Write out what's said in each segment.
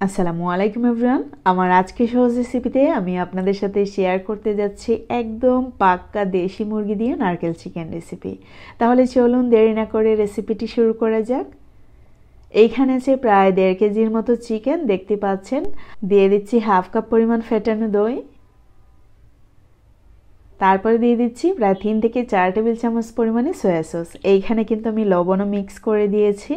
আসসালামু আলাইকুম এভরিওয়ান। আমার আজকে সহজ রেসিপিতে আমি আপনাদের সাথে শেয়ার করতে যাচ্ছি একদম পাক্কা দেশি মুরগি দিয়ে নারকেল চিকেন রেসিপি। তাহলে চলুন দেরি না করে রেসিপিটি শুরু করা যাক। এইখানে আছে প্রায় 1.5 কেজির মতো চিকেন দেখতে পাচ্ছেন। দিয়ে দিচ্ছি হাফ কাপ পরিমাণ ফেটানো দই। তারপরে দিয়ে দিচ্ছি প্রায় 3 থেকে 4 টেবিল চামচ পরিমাণে সয়া সস। এইখানে কিন্তু আমি লবণও মিক্স করে দিয়েছি।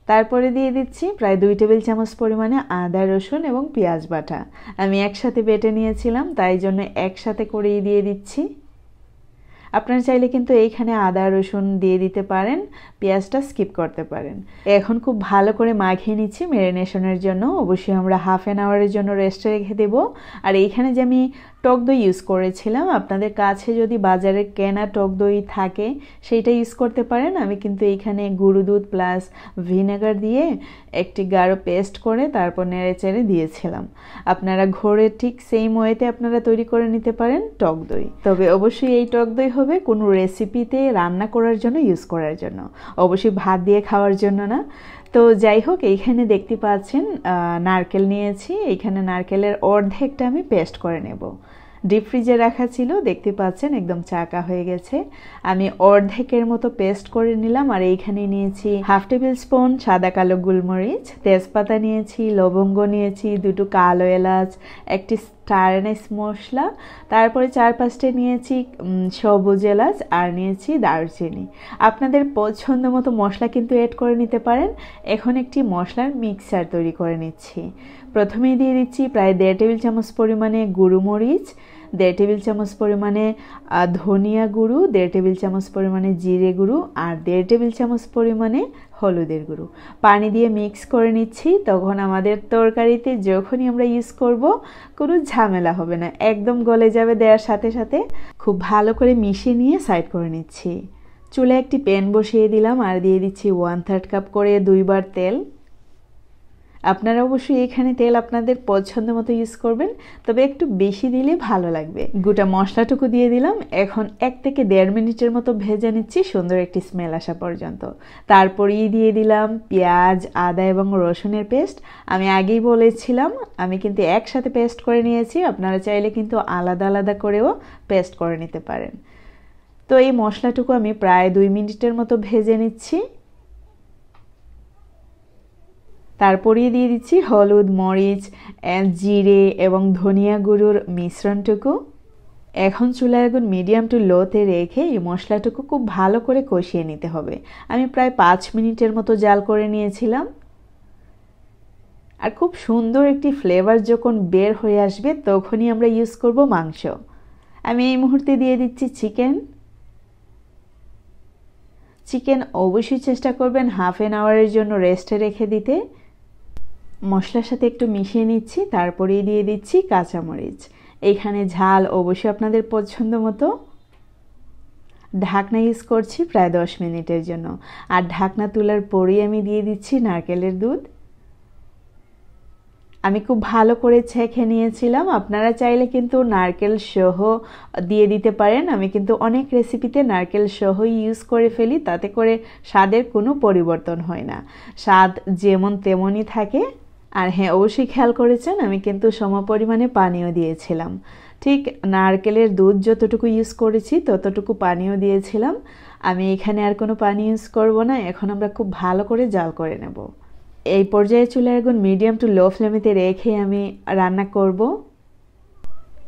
তারপরে দিয়ে দিচ্ছি প্রায় 2 টেবিল চামচ পরিমাণে আদা রসুন এবং পেঁয়াজ বাটা। আমি একসাথে বেটে নিয়েছিলাম, তাই জন্য একসাথে করেই দিয়ে দিচ্ছি। আপনারা চাইলে কিন্তু এইখানে আদা রসুন দিয়ে দিতে পারেন, পেঁয়াজটা স্কিপ করতে পারেন। এখন খুব ভালো করে মাখিয়ে নিচ্ছি ম্যারিনেশনের জন্য। অবশ্যই আমরা হাফ অ্যান আওয়ারের জন্য রেস্টে রেখে দেব। আর এইখানে যে আমি টক দই ইউজ করেছিলাম, আপনাদের কাছে যদি বাজারে কেনা টক দই থাকে সেইটা ইউজ করতে পারেন। আমি কিন্তু এইখানে গুঁড়ো দুধ প্লাস ভিনেগার দিয়ে একটি গাঢ় পেস্ট করে তারপর নেড়ে চেড়ে দিয়েছিলাম। আপনারা ঘরে ঠিক সেম ওয়েতে আপনারা তৈরি করে নিতে পারেন টক দই। তবে অবশ্যই এই টক দই হবে কোনো রেসিপিতে রান্না করার জন্য ইউজ করার জন্য, অবশ্যই ভাত দিয়ে খাওয়ার জন্য না। তো যাই হোক, এইখানে দেখতে পাচ্ছেন নারকেল নিয়েছি। এইখানে নারকেলের অর্ধেকটা আমি পেস্ট করে নেব। ডিপ ফ্রিজে রাখা ছিল, দেখতে পাচ্ছেন একদম চাকা হয়ে গেছে। আমি অর্ধেকের মতো পেস্ট করে নিলাম। আর এইখানে নিয়েছি হাফ টেবিল স্পুন সাদা কালো গোলমরিচ, তেজপাতা নিয়েছি, লবঙ্গ নিয়েছি, 2টো কালো এলাচ, একটি স্টার এনাইস মশলা, তারপরে 4-5টে নিয়েছি সবুজ এলাচ, আর নিয়েছি দারচিনি। আপনাদের পছন্দ মতো মশলা কিন্তু অ্যাড করে নিতে পারেন। এখন একটি মশলার মিক্সার তৈরি করে নিচ্ছি। প্রথমেই দিয়ে দিচ্ছি প্রায় 1.5 টেবিল চামচ পরিমাণে গুঁড়ো মরিচ, 1.5 টেবিল চামচ পরিমাণে ধনিয়া গুঁড়ো, 1.5 টেবিল চামচ পরিমাণে জিরে গুঁড়ো, আর 1.5 টেবিল চামচ পরিমাণে হলুদের গুঁড়ো। পানি দিয়ে মিক্স করে নিচ্ছি। তখন আমাদের তরকারিতে যখনই আমরা ইউজ করব কোনো ঝামেলা হবে না, একদম গলে যাবে দেওয়ার সাথে সাথে। খুব ভালো করে মিশিয়ে নিয়ে সাইড করে নিচ্ছি। চুলে একটি প্যান বসিয়ে দিলাম আর দিয়ে দিচ্ছি 1/3 কাপ করে 2 বার তেল। আপনারা অবশ্যই এখানে তেল আপনাদের পছন্দ মতো ইউজ করবেন, তবে একটু বেশি দিলে ভালো লাগবে। গোটা মশলাটুকু দিয়ে দিলাম। এখন 1 থেকে 1.5 মিনিটের মতো ভেজে নিচ্ছি সুন্দর একটি স্মেল আসা পর্যন্ত। তারপরেই দিয়ে দিলাম পেঁয়াজ, আদা এবং রসুনের পেস্ট। আমি আগেই বলেছিলাম আমি কিন্তু একসাথে পেস্ট করে নিয়েছি। আপনারা চাইলে কিন্তু আলাদা আলাদা করেও পেস্ট করে নিতে পারেন। তো এই মশলাটুকু আমি প্রায় 2 মিনিটের মতো ভেজে নিচ্ছি। তারপরেই দিয়ে দিচ্ছি হলুদ, মরিচ, জিরে এবং ধনিয়া গুঁড়োর মিশ্রণটুকু। এখন চুলার আগুন মিডিয়াম টু লোতে রেখে এই মশলাটুকু খুব ভালো করে কষিয়ে নিতে হবে। আমি প্রায় 5 মিনিটের মতো জাল করে নিয়েছিলাম। আর খুব সুন্দর একটি ফ্লেভার যখন বের হয়ে আসবে তখনই আমরা ইউজ করব মাংস। আমি এই মুহূর্তে দিয়ে দিচ্ছি চিকেন অবশ্যই চেষ্টা করবেন হাফ অ্যান আওয়ারের জন্য রেস্টে রেখে দিতে। মশলার সাথে একটু মিশিয়ে নিচ্ছি। তারপরেই দিয়ে দিচ্ছি কাঁচামরিচ। এইখানে ঝাল অবশ্যই আপনাদের পছন্দ মতো। ঢাকনা ইউজ করছি প্রায় 10 মিনিটের জন্য। আর ঢাকনা তোলার পরেই আমি দিয়ে দিচ্ছি নারকেলের দুধ। আমি খুব ভালো করে ছেঁকে নিয়েছিলাম। আপনারা চাইলে কিন্তু নারকেল সহ দিয়ে দিতে পারেন। আমি কিন্তু অনেক রেসিপিতে নারকেল সহ ইউজ করে ফেলি, তাতে করে স্বাদের কোনো পরিবর্তন হয় না, স্বাদ যেমন তেমনই থাকে। আর হ্যাঁ, অবশ্যই খেয়াল করেছেন আমি কিন্তু সমপরিমাণে পানিও দিয়েছিলাম। ঠিক নারকেলের দুধ যতটুকু ইউজ করেছি ততটুকু পানিও দিয়েছিলাম। আমি এখানে আর কোনো পানি ইউজ করব না। এখন আমরা খুব ভালো করে জাল করে নেব। এই পর্যায়ে চুলার আগুন মিডিয়াম টু লো ফ্লেমেতে রেখে আমি রান্না করব।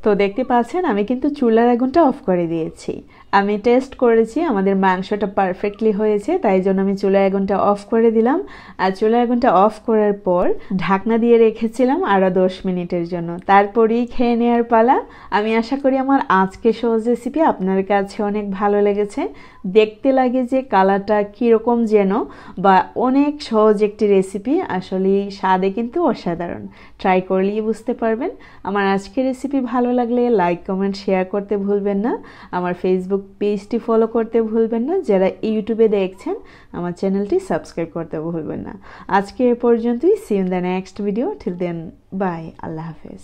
তো দেখতে পাচ্ছেন আমি কিন্তু চুলার আগুনটা অফ করে দিয়েছি। আমি টেস্ট করেছি আমাদের মাংসটা পারফেক্টলি হয়েছে, তাই জন্য আমি চুলার আগুনটা অফ করে দিলাম। আর চুলার আগুনটা অফ করার পর ঢাকনা দিয়ে রেখেছিলাম আরও 10 মিনিটের জন্য। তারপরেই খেয়ে নেওয়ার পালা। আমি আশা করি আমার আজকে সহজ রেসিপি আপনার কাছে অনেক ভালো লেগেছে। দেখতে লাগে যে কালারটা কীরকম যেন, বা অনেক সহজ একটি রেসিপি, আসলে স্বাদে কিন্তু অসাধারণ। ট্রাই করলেই বুঝতে পারবেন। আমার আজকের রেসিপি ভালো লাগলে লাইক, কমেন্ট, শেয়ার করতে ভুলবেন না। আমার ফেসবুক পেজটি ফলো করতে ভুলবেন না। যারা ইউটিউবে দেখছেন আমার চ্যানেলটি সাবস্ক্রাইব করতে ভুলবেন না। আজকে এ পর্যন্তই। See you in the next video. Till then bye, আল্লাহ হাফেজ।